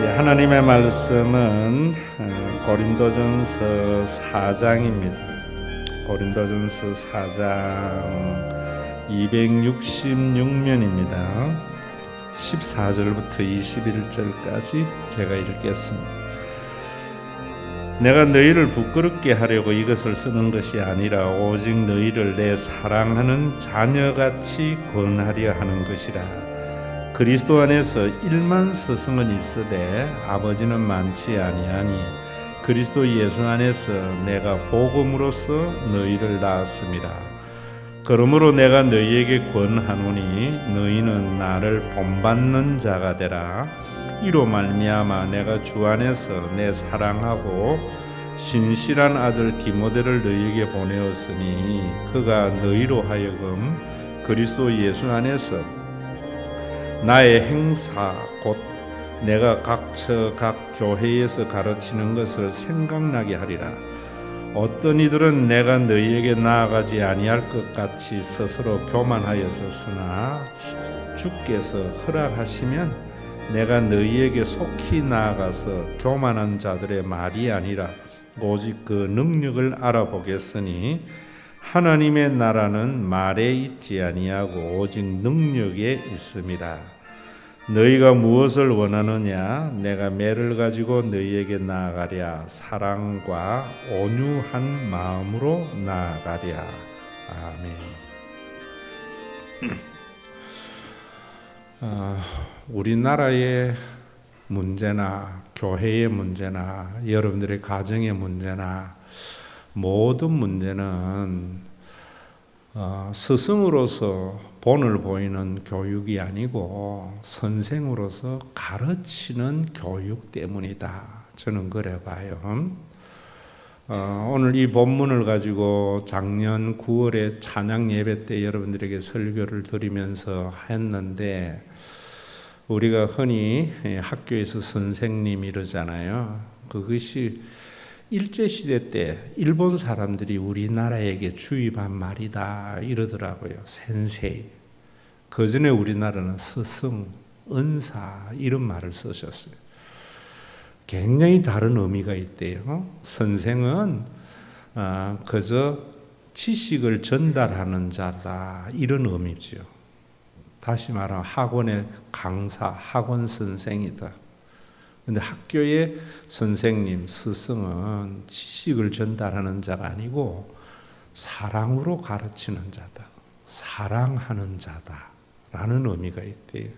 하나님의 말씀은 고린도전서 4장입니다. 고린도전서 4장 266면입니다. 14절부터 21절까지 제가 읽겠습니다. 내가 너희를 부끄럽게 하려고 이것을 쓰는 것이 아니라 오직 너희를 내 사랑하는 자녀같이 권하려 하는 것이라. 그리스도 안에서 1만 스승은 있으되 아버지는 많지 아니하니 그리스도 예수 안에서 내가 복음으로써 너희를 낳았음이라. 그러므로 내가 너희에게 권하노니 너희는 나를 본받는 자가 되라. 이로 말미암아 내가 주 안에서 내 사랑하고 신실한 아들 디모데를 너희에게 보내었으니 그가 너희로 하여금 그리스도 예수 안에서 나의 행사 곧 내가 각처 각 교회에서 가르치는 것을 생각나게 하리라. 어떤 이들은 내가 너희에게 나아가지 아니할 것 같이 스스로 교만하였으나 주께서 허락하시면 내가 너희에게 속히 나아가서 교만한 자들의 말이 아니라 오직 그 능력을 알아보겠으니 하나님의 나라는 말에 있지 아니하고 오직 능력에 있음이라. 너희가 무엇을 원하느냐? 내가 매를 가지고 너희에게 나아가랴. 사랑과 온유한 마음으로 나아가랴. 아멘. 우리나라의 문제나 교회의 문제나 여러분들의 가정의 문제나 모든 문제는 스승으로서 본을 보이는 교육이 아니고 선생으로서 가르치는 교육 때문이다. 저는 그래 봐요. 오늘 이 본문을 가지고 작년 9월에 찬양 예배 때 여러분들에게 설교를 드리면서 했는데 우리가 흔히 학교에서 선생님 이러잖아요. 그것이 일제시대 때 일본 사람들이 우리나라에게 주입한 말이다 이러더라고요. 센세이. 그 전에 우리나라는 스승, 은사 이런 말을 쓰셨어요. 굉장히 다른 의미가 있대요. 선생은 그저 지식을 전달하는 자다 이런 의미죠. 다시 말하면 학원의 강사, 학원 선생이다. 근데 학교의 선생님, 스승은 지식을 전달하는 자가 아니고 사랑으로 가르치는 자다. 사랑하는 자다라는 의미가 있대요.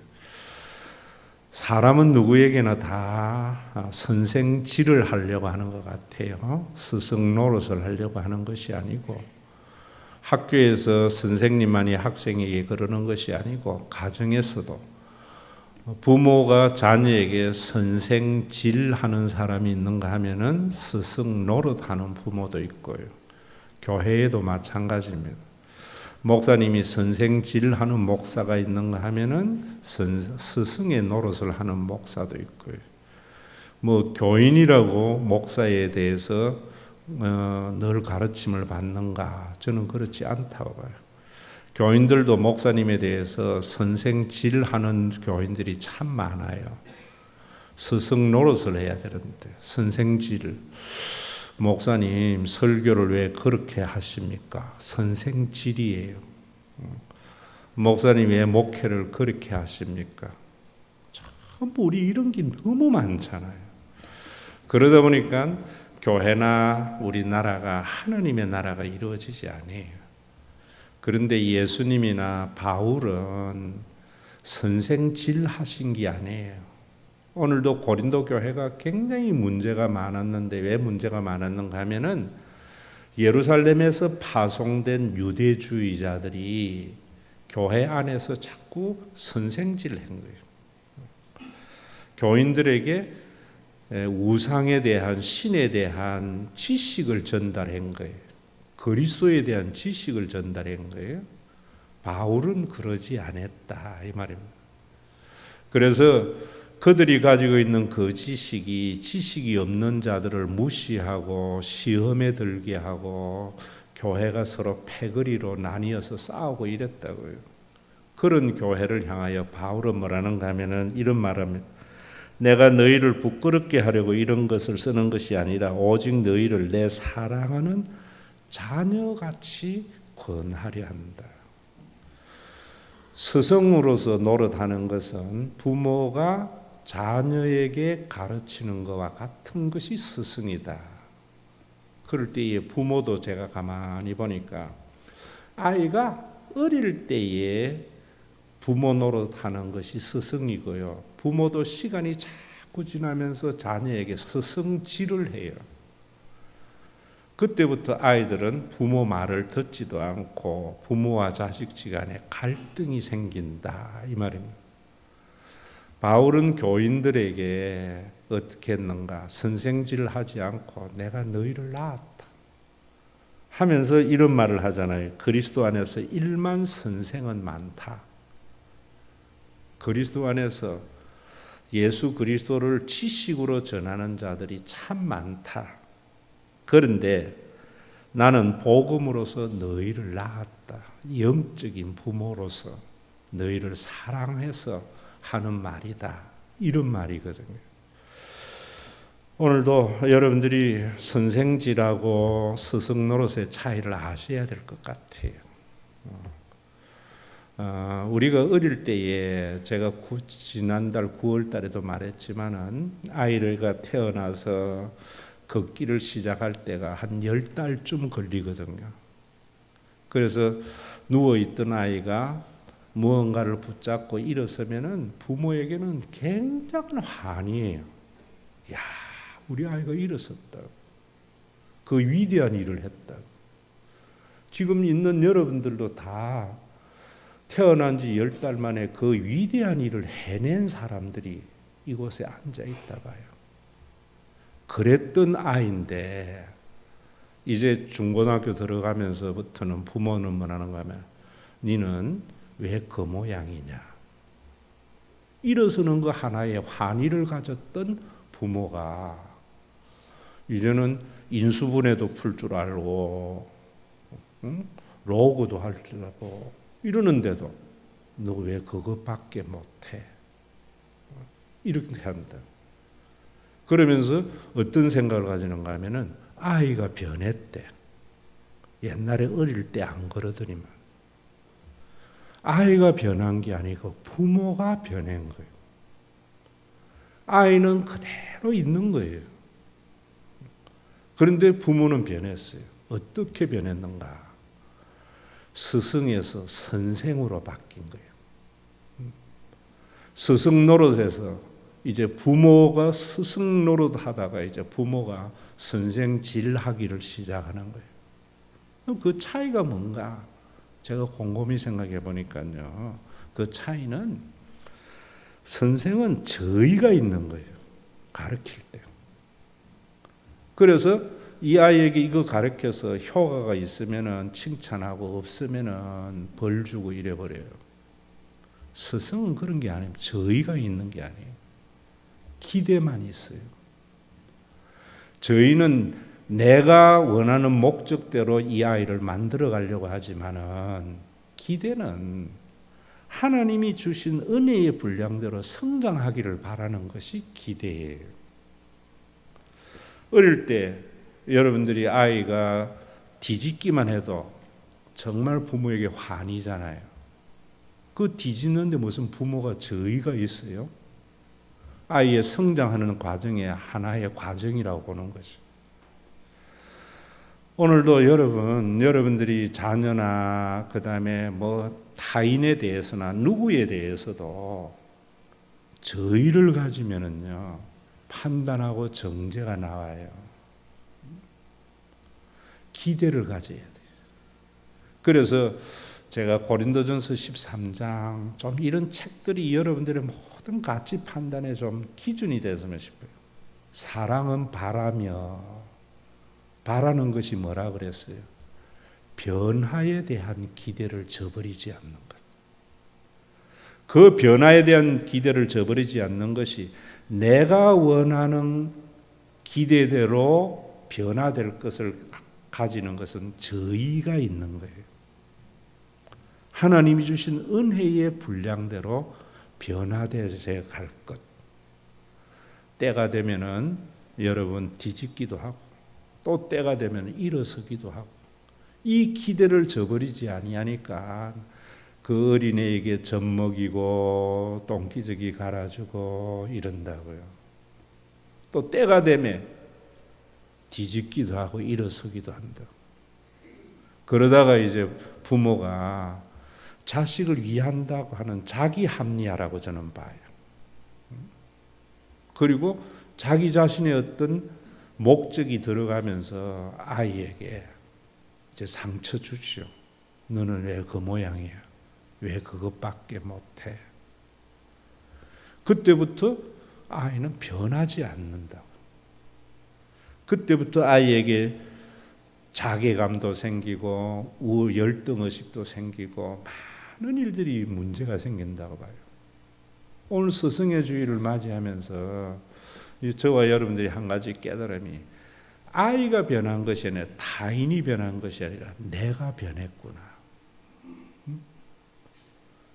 사람은 누구에게나 다 선생질을 하려고 하는 것 같아요. 스승 노릇을 하려고 하는 것이 아니고 학교에서 선생님만이 학생에게 그러는 것이 아니고 가정에서도 부모가 자녀에게 선생질하는 사람이 있는가 하면은 스승 노릇하는 부모도 있고요. 교회에도 마찬가지입니다. 목사님이 선생질하는 목사가 있는가 하면은 스승의 노릇을 하는 목사도 있고요. 뭐 교인이라고 목사에 대해서 늘 가르침을 받는가? 저는 그렇지 않다고 봐요. 교인들도 목사님에 대해서 선생질하는 교인들이 참 많아요. 스승 노릇을 해야 되는데 선생질. 목사님 설교를 왜 그렇게 하십니까? 선생질이에요. 목사님 왜 목회를 그렇게 하십니까? 참 우리 이런 게 너무 많잖아요. 그러다 보니까 교회나 우리나라가 하나님의 나라가 이루어지지 않아요. 그런데 예수님이나 바울은 선생질 하신 게 아니에요. 오늘도 고린도 교회가 굉장히 문제가 많았는데 왜 문제가 많았는가 하면은 예루살렘에서 파송된 유대주의자들이 교회 안에서 자꾸 선생질을 한 거예요. 교인들에게 우상에 대한 신에 대한 지식을 전달한 거예요. 그리스도에 대한 지식을 전달한 거예요. 바울은 그러지 않았다 이 말입니다. 그래서 그들이 가지고 있는 그 지식이 없는 자들을 무시하고 시험에 들게 하고 교회가 서로 패거리로 나뉘어서 싸우고 이랬다고요. 그런 교회를 향하여 바울은 뭐라는가 하면은 이런 말합니다. 내가 너희를 부끄럽게 하려고 이런 것을 쓰는 것이 아니라 오직 너희를 내 사랑하는 자녀같이 권하려 한다. 스승으로서 노릇하는 것은 부모가 자녀에게 가르치는 것과 같은 것이 스승이다. 그럴 때에 부모도 제가 가만히 보니까 아이가 어릴 때에 부모 노릇하는 것이 스승이고요. 부모도 시간이 자꾸 지나면서 자녀에게 스승질을 해요. 그때부터 아이들은 부모 말을 듣지도 않고 부모와 자식지간에 갈등이 생긴다 이 말입니다. 바울은 교인들에게 어떻게 했는가? 선생질을 하지 않고 내가 너희를 낳았다 하면서 이런 말을 하잖아요. 그리스도 안에서 일만 선생은 많다. 그리스도 안에서 예수 그리스도를 지식으로 전하는 자들이 참 많다. 그런데 나는 복음으로서 너희를 낳았다. 영적인 부모로서 너희를 사랑해서 하는 말이다. 이런 말이거든요. 오늘도 여러분들이 선생질하고 스승 노릇의 차이를 아셔야 될 것 같아요. 우리가 어릴 때에 제가 지난달 9월 달에도 말했지만은 아이가 태어나서 걷기를 시작할 때가 한 10달쯤 걸리거든요. 그래서 누워있던 아이가 무언가를 붙잡고 일어서면은 부모에게는 굉장한 환희예요. 야, 우리 아이가 일어섰다. 그 위대한 일을 했다. 지금 있는 여러분들도 다 태어난 지 10달 만에 그 위대한 일을 해낸 사람들이 이곳에 앉아 있다 봐요. 그랬던 아이인데 이제 중고등학교 들어가면서부터는 부모는 뭐라는 거면 니는 왜 그 모양이냐. 일어서는 거 하나에 환희를 가졌던 부모가 이제는 인수분해도 풀 줄 알고 로그도 할 줄 알고 이러는데도 너 왜 그것밖에 못해? 이렇게 합니다. 그러면서 어떤 생각을 가지는가 하면은 아이가 변했대. 옛날에 어릴 때 안 그러더니만. 아이가 변한 게 아니고 부모가 변한 거예요. 아이는 그대로 있는 거예요. 그런데 부모는 변했어요. 어떻게 변했는가? 스승에서 선생으로 바뀐 거예요. 스승 노릇에서 이제 부모가 스승 노릇 하다가 이제 부모가 선생질 하기를 시작하는 거예요. 그 차이가 뭔가? 제가 곰곰이 생각해 보니까요. 그 차이는 선생은 저희가 있는 거예요. 가르칠 때. 그래서 이 아이에게 이거 가르쳐서 효과가 있으면은 칭찬하고 없으면은 벌 주고 이래 버려요. 스승은 그런 게 아니에요. 저희가 있는 게 아니에요. 기대만 있어요. 저희는 내가 원하는 목적대로 이 아이를 만들어 가려고 하지만은 기대는 하나님이 주신 은혜의 분량대로 성장하기를 바라는 것이 기대예요. 어릴 때 여러분들이 아이가 뒤집기만 해도 정말 부모에게 환희잖아요. 그 뒤집는데 무슨 부모가 저희가 있어요? 아이의 성장하는 과정의 하나의 과정이라고 보는 것이죠. 오늘도 여러분들이 자녀나 그다음에 뭐 타인에 대해서나 누구에 대해서도 저희를 가지면은요 판단하고 정죄가 나와요. 기대를 가져야 돼요. 그래서 제가 고린도전서 13장 좀 이런 책들이 여러분들의 모든 가치 판단에 좀 기준이 됐으면 싶어요. 사랑은 바라는 것이 뭐라 그랬어요? 변화에 대한 기대를 저버리지 않는 것. 그 변화에 대한 기대를 저버리지 않는 것이 내가 원하는 기대대로 변화될 것을 가지는 것은 저희가 있는 거예요. 하나님이 주신 은혜의 분량대로 변화되어 갈 것. 때가 되면은 여러분 뒤집기도 하고 또 때가 되면 일어서기도 하고 이 기대를 저버리지 아니하니까 그 어린애에게 젖 먹이고 똥기저귀 갈아주고 이런다고요. 또 때가 되면 뒤집기도 하고 일어서기도 한다. 그러다가 이제 부모가 자식을 위한다고 하는 자기 합리화라고 저는 봐요. 그리고 자기 자신의 어떤 목적이 들어가면서 아이에게 이제 상처 주죠. 너는 왜 그 모양이야? 왜 그것밖에 못해? 그때부터 아이는 변하지 않는다고. 그때부터 아이에게 자괴감도 생기고 열등의식도 생기고 많은 일들이 문제가 생긴다고 봐요. 오늘 스승의 주일을 맞이하면서 저와 여러분들이 한 가지 깨달음이 아이가 변한 것이 아니라 타인이 변한 것이 아니라 내가 변했구나.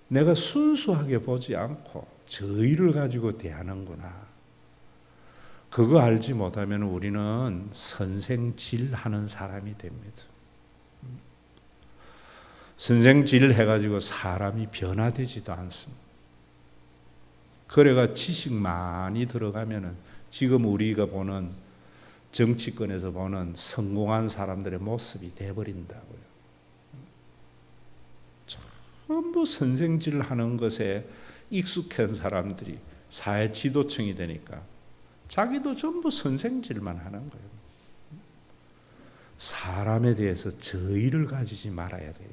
내가 순수하게 보지 않고 저의를 가지고 대하는구나. 그거 알지 못하면 우리는 선생질하는 사람이 됩니다. 선생질 해가지고 사람이 변화되지도 않습니다. 그래가 지식 많이 들어가면은 지금 우리가 보는 정치권에서 보는 성공한 사람들의 모습이 돼버린다고요. 전부 선생질하는 것에 익숙한 사람들이 사회 지도층이 되니까 자기도 전부 선생질만 하는 거예요. 사람에 대해서 저의를 가지지 말아야 돼요.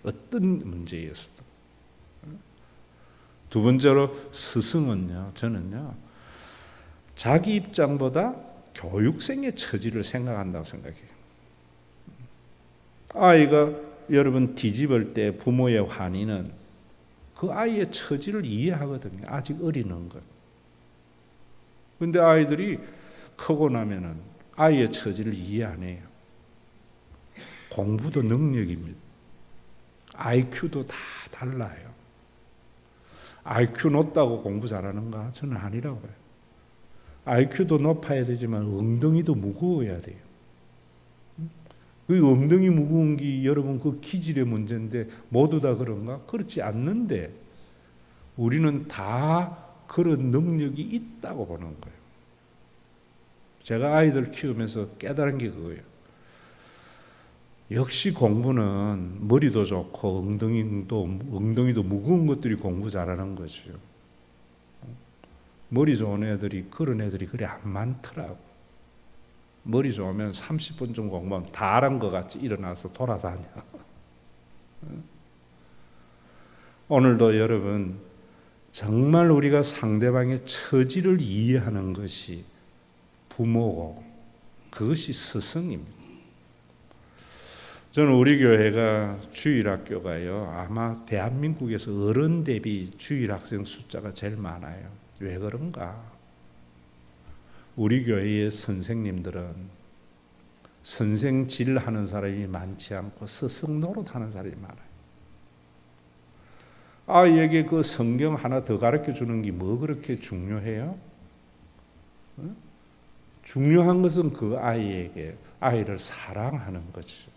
어떤 문제였어도. 두 번째로 스승은요, 저는요, 자기 입장보다 교육생의 처지를 생각한다고 생각해요. 아이가 여러분 뒤집을 때 부모의 환희는 그 아이의 처지를 이해하거든요. 아직 어리는 것. 근데 아이들이 크고 나면은 아이의 처지를 이해 안 해요. 공부도 능력입니다. IQ도 다 달라요. IQ 높다고 공부 잘하는가? 저는 아니라고 봐요. IQ도 높아야 되지만 엉덩이도 무거워야 돼요. 그 엉덩이 무거운 게 여러분 그 기질의 문제인데 모두 다 그런가? 그렇지 않는데 우리는 다 그런 능력이 있다고 보는 거예요. 제가 아이들 키우면서 깨달은 게 그거예요. 역시 공부는 머리도 좋고 엉덩이도 무거운 것들이 공부 잘하는 거죠. 머리 좋은 애들이 그런 애들이 그래 안 많더라고. 머리 좋으면 30분 정도 공부하면 다 알은 것 같이 일어나서 돌아다녀. 오늘도 여러분 정말 우리가 상대방의 처지를 이해하는 것이 부모고 그것이 스승입니다. 저는 우리 교회가 주일학교가요, 아마 대한민국에서 어른 대비 주일학생 숫자가 제일 많아요. 왜 그런가? 우리 교회의 선생님들은 선생질 하는 사람이 많지 않고 스승 노릇하는 사람이 많아요. 아이에게 그 성경 하나 더 가르쳐 주는 게 뭐 그렇게 중요해요? 중요한 것은 그 아이에게 아이를 사랑하는 거죠.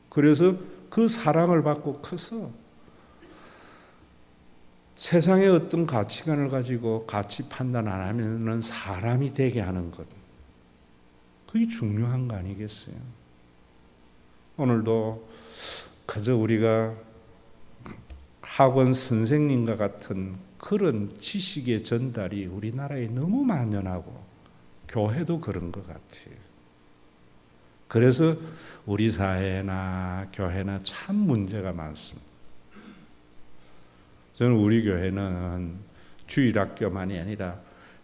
그래서 그 사랑을 받고 커서 세상의 어떤 가치관을 가지고 가치 판단 안 하면은 사람이 되게 하는 것. 그게 중요한 거 아니겠어요? 오늘도 그저 우리가 학원 선생님과 같은 그런 지식의 전달이 우리나라에 너무 만연하고 교회도 그런 것 같아요. 그래서 우리 사회나 교회나 참 문제가 많습니다. 저는 우리 교회는 주일학교만이 아니라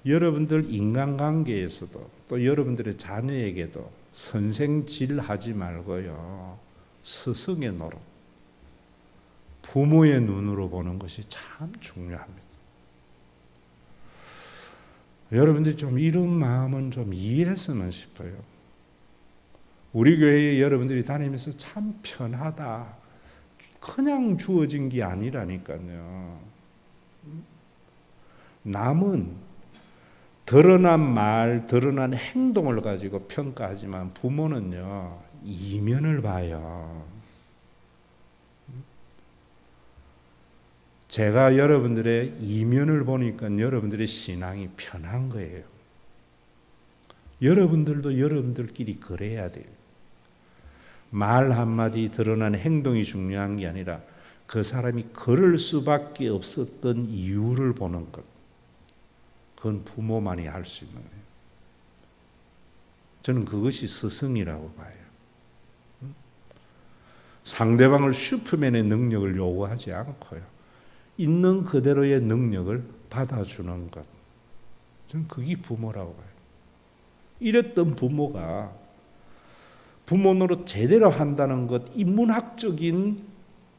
여러분들 인간관계에서도 또 여러분들의 자녀에게도 선생질하지 말고요. 스승의 노릇, 부모의 눈으로 보는 것이 참 중요합니다. 여러분들이 좀 이런 마음은 좀 이해했으면 싶어요. 우리 교회에 여러분들이 다니면서 참 편하다. 그냥 주어진 게 아니라니까요. 남은 드러난 말, 드러난 행동을 가지고 평가하지만 부모는요, 이면을 봐요. 제가 여러분들의 이면을 보니까 여러분들의 신앙이 편한 거예요. 여러분들도 여러분들끼리 그래야 돼요. 말 한마디 드러난 행동이 중요한 게 아니라 그 사람이 그럴 수밖에 없었던 이유를 보는 것. 그건 부모만이 할 수 있는 거예요. 저는 그것이 스승이라고 봐요. 상대방을 슈퍼맨의 능력을 요구하지 않고요. 있는 그대로의 능력을 받아주는 것. 저는 그게 부모라고 봐요. 이랬던 부모가 부모 노릇 제대로 한다는 것, 인문학적인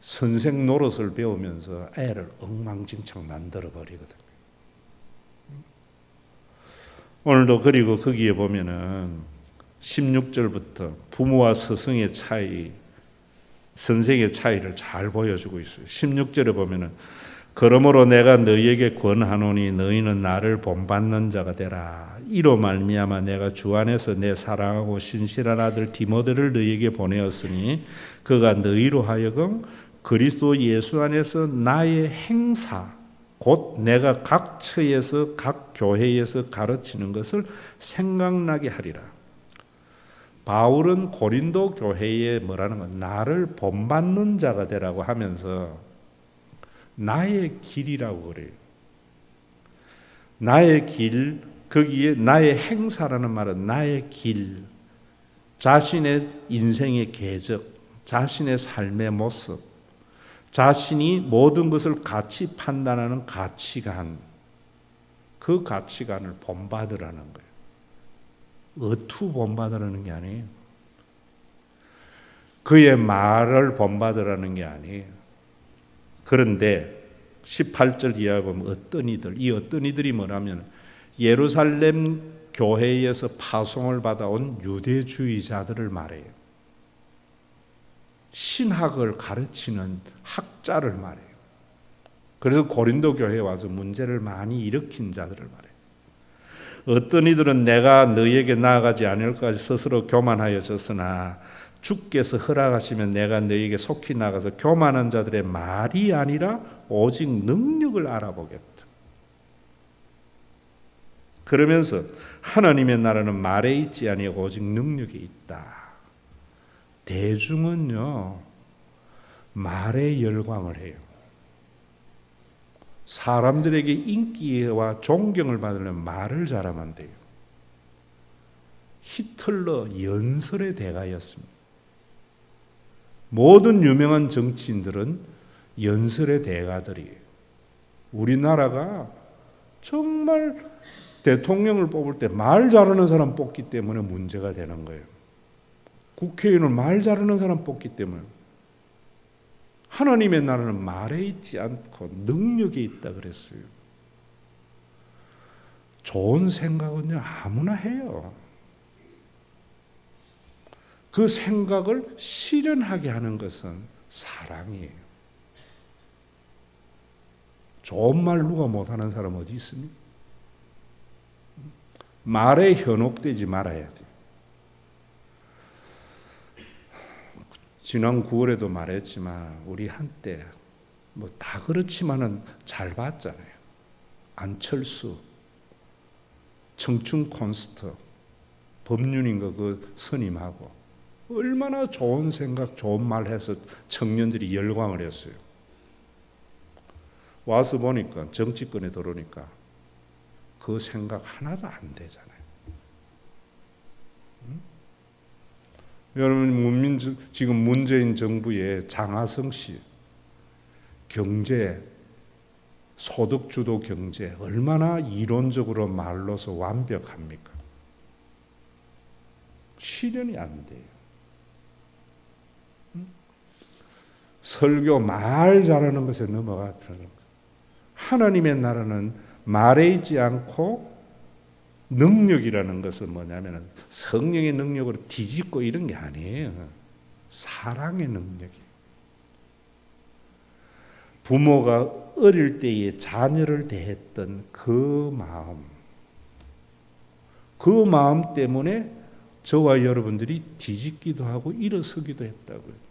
선생 노릇을 배우면서 애를 엉망진창 만들어버리거든요. 오늘도 그리고 거기에 보면은 16절부터 부모와 스승의 차이, 선생의 차이를 잘 보여주고 있어요. 16절에 보면은 그러므로 내가 너희에게 권하노니 너희는 나를 본받는 자가 되라. 이로 말미암아 내가 주 안에서 내 사랑하고 신실한 아들 디모데를 너희에게 보내었으니 그가 너희로 하여금 그리스도 예수 안에서 나의 행사 곧 내가 각 처에서 각 교회에서 가르치는 것을 생각나게 하리라. 바울은 고린도 교회에 뭐라는 건 나를 본받는 자가 되라고 하면서 나의 길이라고 그래요. 나의 길, 거기에 나의 행사라는 말은 나의 길, 자신의 인생의 궤적, 자신의 삶의 모습, 자신이 모든 것을 가치 판단하는 가치관, 그 가치관을 본받으라는 거예요. 어투 본받으라는 게 아니에요. 그의 말을 본받으라는 게 아니에요. 그런데 18절 이하에 보면 어떤 이들이 뭐냐면 예루살렘 교회에서 파송을 받아온 유대주의자들을 말해요. 신학을 가르치는 학자를 말해요. 그래서 고린도 교회에 와서 문제를 많이 일으킨 자들을 말해요. 어떤 이들은 내가 너희에게 나아가지 않을까 스스로 교만하여졌으나 주께서 허락하시면 내가 너희에게 속히 나가서 교만한 자들의 말이 아니라 오직 능력을 알아보겠다. 그러면서 하나님의 나라는 말에 있지 아니하고 오직 능력에 있다. 대중은요, 말에 열광을 해요. 사람들에게 인기와 존경을 받으려면 말을 잘하면 돼요. 히틀러 연설의 대가였습니다. 모든 유명한 정치인들은 연설의 대가들이에요. 우리나라가 정말 대통령을 뽑을 때 말 잘하는 사람 뽑기 때문에 문제가 되는 거예요. 국회의원을 말 잘하는 사람 뽑기 때문에. 하나님의 나라는 말에 있지 않고 능력에 있다 그랬어요. 좋은 생각은요, 아무나 해요. 그 생각을 실현하게 하는 것은 사랑이에요. 좋은 말 누가 못하는 사람 어디 있습니까? 말에 현혹되지 말아야 돼요. 지난 9월에도 말했지만 우리 한때 뭐 다 그렇지만은 잘 봤잖아요. 안철수, 청춘 콘서트, 법륜인가 그 스님하고 얼마나 좋은 생각, 좋은 말 해서 청년들이 열광을 했어요. 와서 보니까 정치권에 들어오니까 그 생각 하나도 안 되잖아요. 여러분 지금 문재인 정부의 장하성 씨 경제, 소득주도 경제 얼마나 이론적으로 말로서 완벽합니까? 실현이 안 돼요. 설교 말 잘하는 것에 넘어가 필요는 거예요. 하나님의 나라는 말에 있지 않고 능력이라는 것은 뭐냐면 성령의 능력으로 뒤집고 이런 게 아니에요. 사랑의 능력이에요. 부모가 어릴 때에 자녀를 대했던 그 마음, 그 마음 때문에 저와 여러분들이 뒤집기도 하고 일어서기도 했다고요.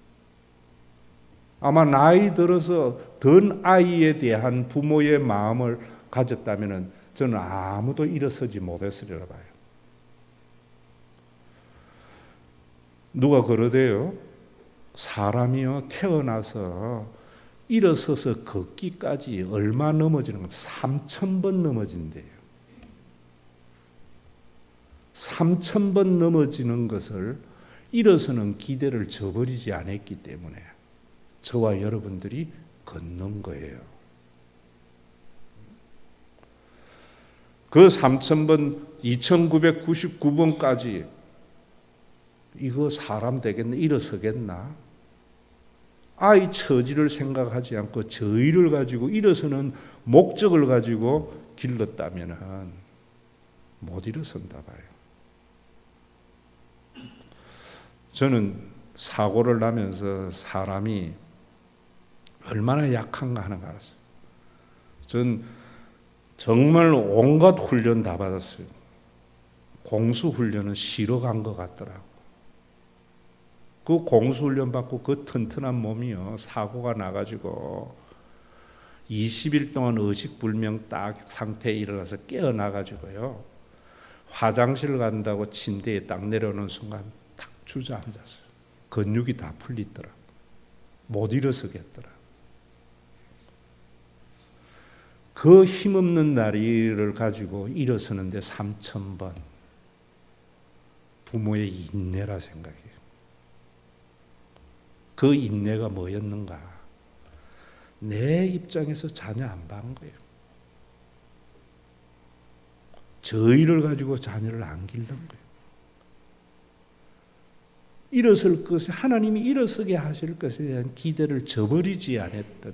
아마 나이 들어서 든 아이에 대한 부모의 마음을 가졌다면 저는 아무도 일어서지 못했으리라 봐요. 누가 그러대요. 사람이요 태어나서 일어서서 걷기까지 얼마 넘어지는 겁니다. 3,000번 넘어진대요. 3,000번 넘어지는 것을 일어서는 기대를 저버리지 않았기 때문에 저와 여러분들이 걷는 거예요. 그 3,000번, 2,999번까지 이거 사람 되겠나? 일어서겠나? 아이 처지를 생각하지 않고 저의를 가지고 일어서는 목적을 가지고 길렀다면 못 일어선다 봐요. 저는 사고를 나면서 사람이 얼마나 약한가 하는 거 알았어요. 전 정말 온갖 훈련 다 받았어요. 공수훈련은 쉬러 간 것 같더라고. 그 공수훈련 받고 그 튼튼한 몸이요 사고가 나가지고 20일 동안 의식불명 딱 상태에 일어나서 깨어나가지고요 화장실 간다고 침대에 딱 내려오는 순간 탁 주저앉았어요. 근육이 다 풀리더라. 못 일어서겠더라. 그 힘없는 다리를 가지고 일어서는데 3,000번 부모의 인내라 생각해요. 그 인내가 뭐였는가? 내 입장에서 자녀 안 본 거예요. 저의를 가지고 자녀를 안 기른 거예요. 일어설 것에 하나님이 일어서게 하실 것에 대한 기대를 저버리지 않았던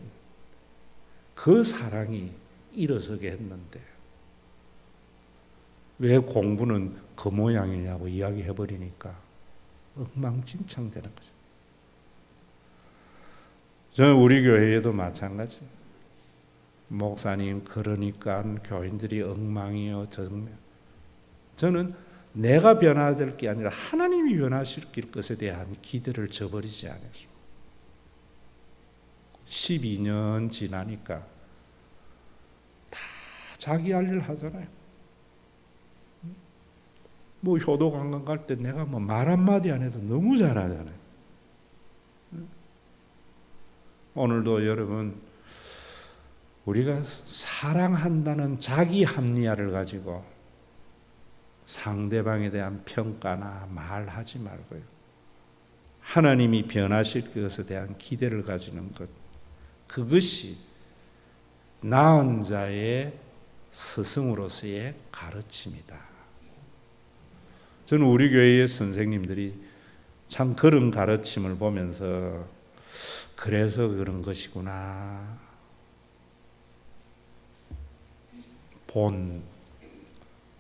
그 사랑이 일어서게 했는데 왜 공부는 그 모양이냐고 이야기해버리니까 엉망진창되는 거죠. 저는 우리 교회에도 마찬가지. 목사님 그러니까 교인들이 엉망이요. 저는 내가 변화될 게 아니라 하나님이 변화시킬 것에 대한 기대를 저버리지 않았습니다. 12년 지나니까 다 자기 할 일 하잖아요. 뭐 효도 관광 갈 때 내가 뭐 말 한마디 안 해도 너무 잘하잖아요. 오늘도 여러분 우리가 사랑한다는 자기 합리화를 가지고 상대방에 대한 평가나 말하지 말고요. 하나님이 변하실 것에 대한 기대를 가지는 것. 그것이 나은 자의 스승으로서의 가르침이다. 저는 우리 교회의 선생님들이 참 그런 가르침을 보면서 그래서 그런 것이구나.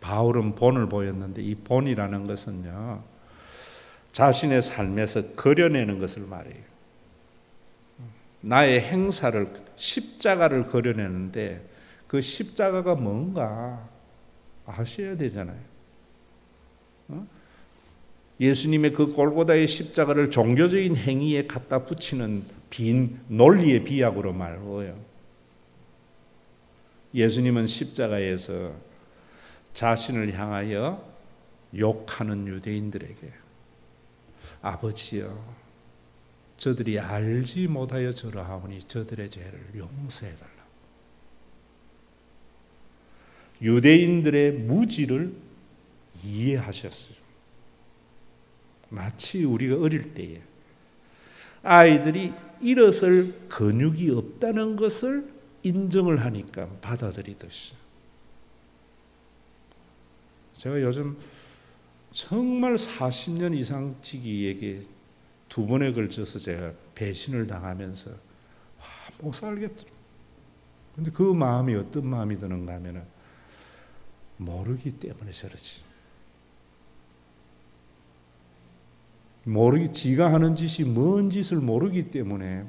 바울은 본을 보였는데 이 본이라는 것은요 자신의 삶에서 그려내는 것을 말해요. 나의 행사를 십자가를 그려내는데 그 십자가가 뭔가 아셔야 되잖아요. 예수님의 그 골고다의 십자가를 종교적인 행위에 갖다 붙이는 빈 논리의 비약으로 말해요. 예수님은 십자가에서 자신을 향하여 욕하는 유대인들에게 아버지여 저들이 알지 못하여 저러하오니 저들의 죄를 용서해달라. 유대인들의 무지를 이해하셨어요. 마치 우리가 어릴 때에 아이들이 일어설 근육이 없다는 것을 인정을 하니까 받아들이듯이 제가 요즘 정말 40년 이상 지기에게 2번에 걸쳐서 제가 배신을 당하면서 못 살겠더라고요. 근데 그 마음이 어떤 마음이 드는가 하면 모르기 때문에 저러지. 지가 하는 짓이 뭔 짓을 모르기 때문에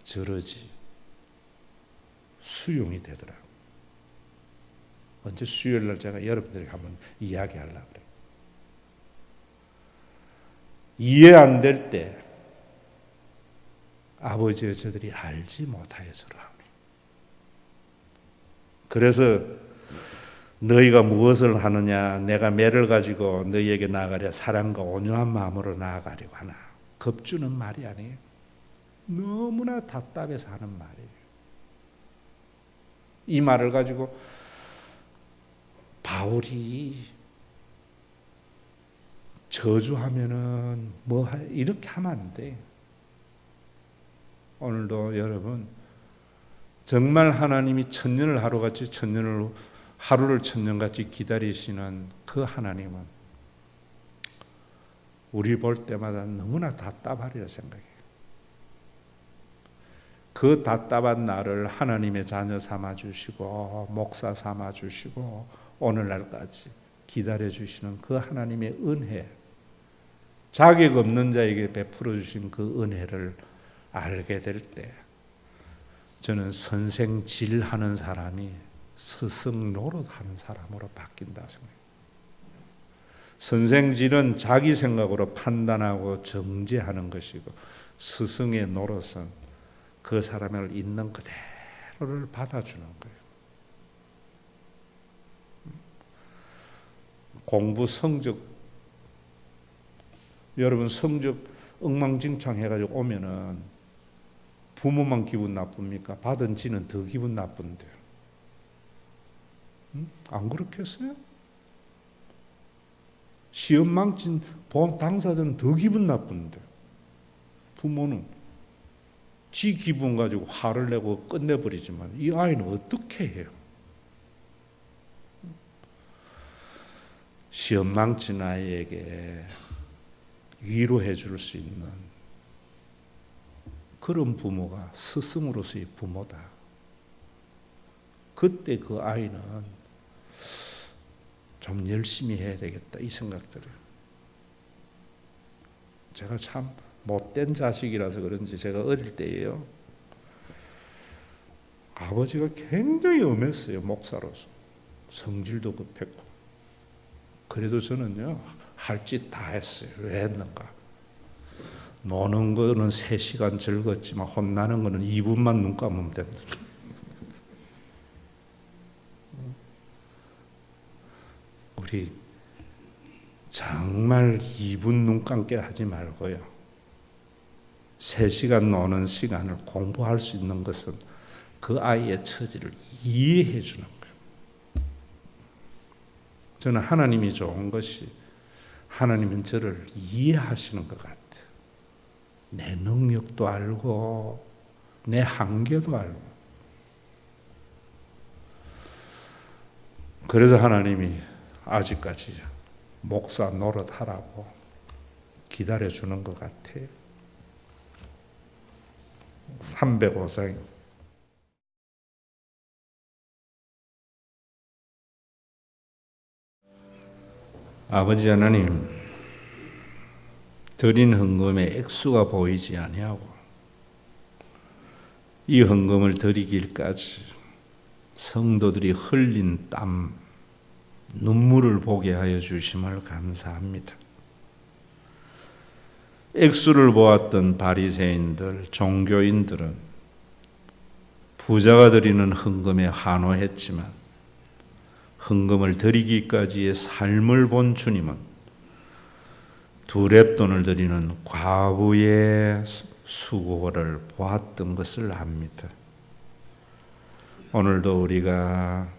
저러지. 수용이 되더라고요. 언제 수요일 날 제가 여러분들에게 한번 이야기하려고 그래요. 이해 안 될 때 아버지의 저들이 알지 못하여서라 하니. 그래서 너희가 무엇을 하느냐, 내가 매를 가지고 너희에게 나아가랴, 사랑과 온유한 마음으로 나아가려고 하나. 겁주는 말이 아니에요. 너무나 답답해서 하는 말이에요. 이 말을 가지고 바울이 저주하면은 이렇게 하면 안 돼. 오늘도 여러분 정말 하나님이 천년을 하루같이 하루를 천년같이 기다리시는 그 하나님은 우리 볼 때마다 너무나 답답하리라 생각해요. 그 답답한 나를 하나님의 자녀 삼아주시고 목사 삼아주시고 오늘날까지 기다려주시는 그 하나님의 은혜, 자격 없는 자에게 베풀어 주신 그 은혜를 알게 될 때 저는 선생질하는 사람이 스승 노릇하는 사람으로 바뀐다 생각해요. 선생질은 자기 생각으로 판단하고 정죄하는 것이고, 스승의 노릇은 그 사람을 있는 그대로를 받아주는 거예요. 공부 성적, 여러분 성적 엉망진창 해가지고 오면은 부모만 기분 나쁩니까? 받은 지는 더 기분 나쁜데요. 안 그렇겠어요? 시험 망친 보험 당사자는 더 기분 나쁜데, 부모는 지 기분 가지고 화를 내고 끝내버리지만 이 아이는 어떻게 해요? 시험 망친 아이에게 위로해 줄 수 있는 그런 부모가 스승으로서의 부모다. 그때 그 아이는 좀 열심히 해야 되겠다 이 생각 들어요. 제가 참 못된 자식이라서 그런지 제가 어릴 때예요, 아버지가 굉장히 엄했어요. 목사로서 성질도 급했고. 그래도 저는요 할 짓 다 했어요. 왜 했는가? 노는 거는 3시간 즐겁지만 혼나는 거는 2분만 눈 감으면 된다. 우리 정말 2분 눈 감게 하지 말고요, 3시간 노는 시간을 공부할 수 있는 것은 그 아이의 처지를 이해해 주는 거예요. 저는 하나님이 좋은 것이 하나님은 저를 이해하시는 것 같아요. 내 능력도 알고 내 한계도 알고. 그래서 하나님이 아직까지 목사 노릇하라고 기다려주는 것 같아요. 305장 아버지 하나님, 드린 헌금의 액수가 보이지 아니하고 이 헌금을 드리길까지 성도들이 흘린 땀, 눈물을 보게 하여 주심을 감사합니다. 액수를 보았던 바리새인들, 종교인들은 부자가 드리는 헌금에 환호했지만 헌금을 드리기까지의 삶을 본 주님은 두 렙돈을 드리는 과부의 수고를 보았던 것을 압니다. 오늘도 우리가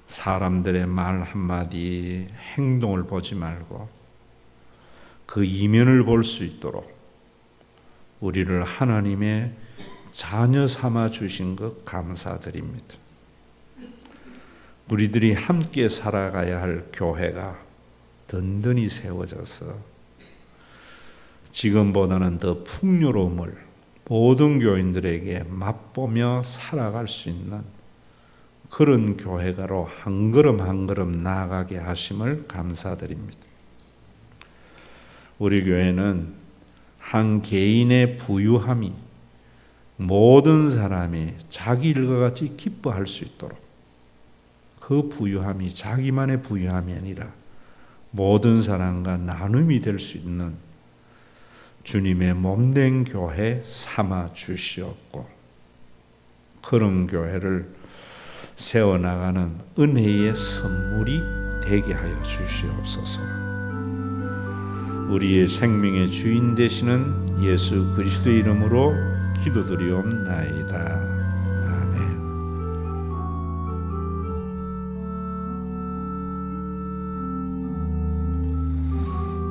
사람들의 말 한마디, 행동을 보지 말고 그 이면을 볼 수 있도록 우리를 하나님의 자녀 삼아 주신 것 감사드립니다. 우리들이 함께 살아가야 할 교회가 든든히 세워져서 지금보다는 더 풍요로움을 모든 교인들에게 맛보며 살아갈 수 있는 그런 교회가로 한 걸음 한 걸음 나아가게 하심을 감사드립니다. 우리 교회는 한 개인의 부유함이 모든 사람이 자기 일과 같이 기뻐할 수 있도록 그 부유함이 자기만의 부유함이 아니라 모든 사람과 나눔이 될 수 있는 주님의 몸된 교회 삼아 주시옵고, 그런 교회를 세워나가는 은혜의 선물이 되게 하여 주시옵소서. 우리의 생명의 주인 되시는 예수 그리스도의 이름으로 기도드리옵나이다. 아멘.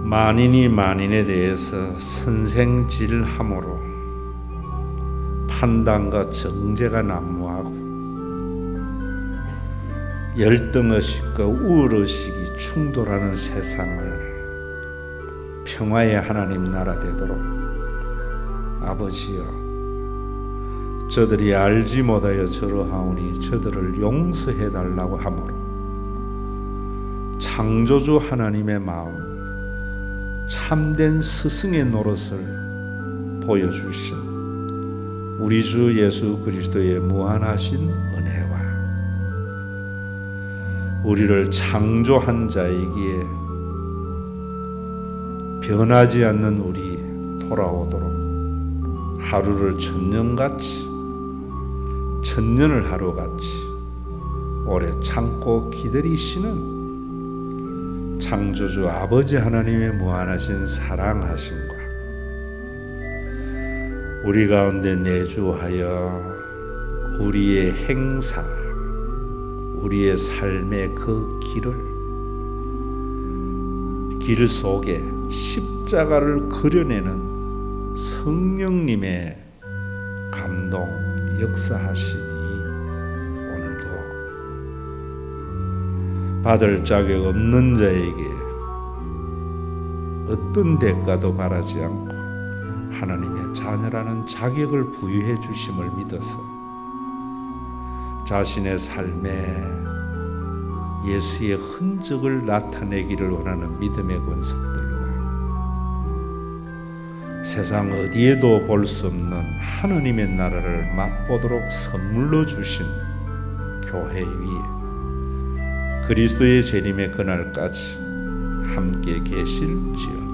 만인이 만인에 대해서 선생질함으로 판단과 정죄가 난무하고 열등의식과 우월의식이 충돌하는 세상을 평화의 하나님 나라 되도록 아버지여, 저들이 알지 못하여 저러하오니 저들을 용서해 달라고 하므로 창조주 하나님의 마음, 참된 스승의 노릇을 보여주신 우리 주 예수 그리스도의 무한하신 은혜와 우리를 창조한 자이기에 변하지 않는 우리 돌아오도록 하루를 천년을 하루같이 오래 참고 기다리시는 창조주 아버지 하나님의 무한하신 사랑하심과 우리 가운데 내주하여 우리의 행사, 우리의 삶의 그 길 속에 십자가를 그려내는 성령님의 감동 역사하시니 오늘도 받을 자격 없는 자에게 어떤 대가도 바라지 않고 하나님의 자녀라는 자격을 부여해 주심을 믿어서 자신의 삶에 예수의 흔적을 나타내기를 원하는 믿음의 권속들과 세상 어디에도 볼 수 없는 하느님의 나라를 맛보도록 선물로 주신 교회 위에 그리스도의 재림의 그날까지 함께 계실지어다.